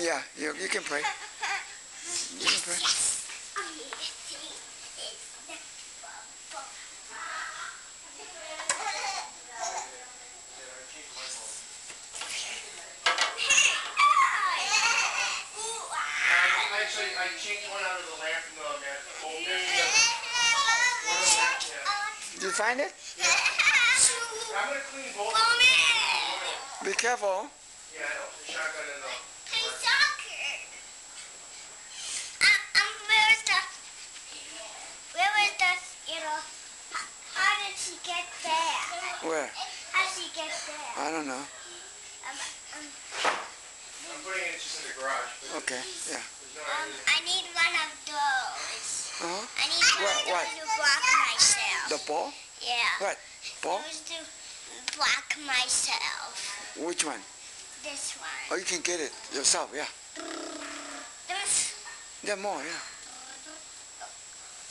Yeah, you can pray. You can pray. Actually, I changed one out of the lamp in the old Did you find it? Yeah. I'm going to clean both of them. Be careful. Yeah, I know. The shotgun and the... How did she get there? Where? How did she get there? I don't know. I'm putting it just in the garage. Okay, yeah. I need one of those. Uh-huh. I need one of those to block myself. The ball? Yeah. What? Ball? Those to block myself. Which one? This one. Oh, you can get it yourself, yeah. This. Yeah, more, yeah.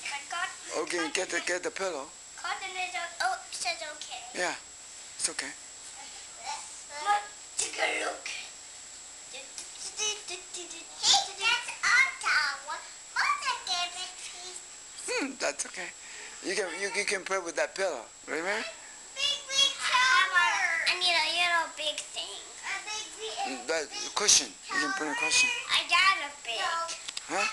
I got. Okay, get the pillow. Cotton is oh, it says okay. Yeah, it's okay. Look, take a look. Hey, that's our towel. Mother gave it to me. That's okay. You can play with that pillow, remember? Big tower. I need a little big thing. A big That cushion. You can put a cushion. I got a big. Huh?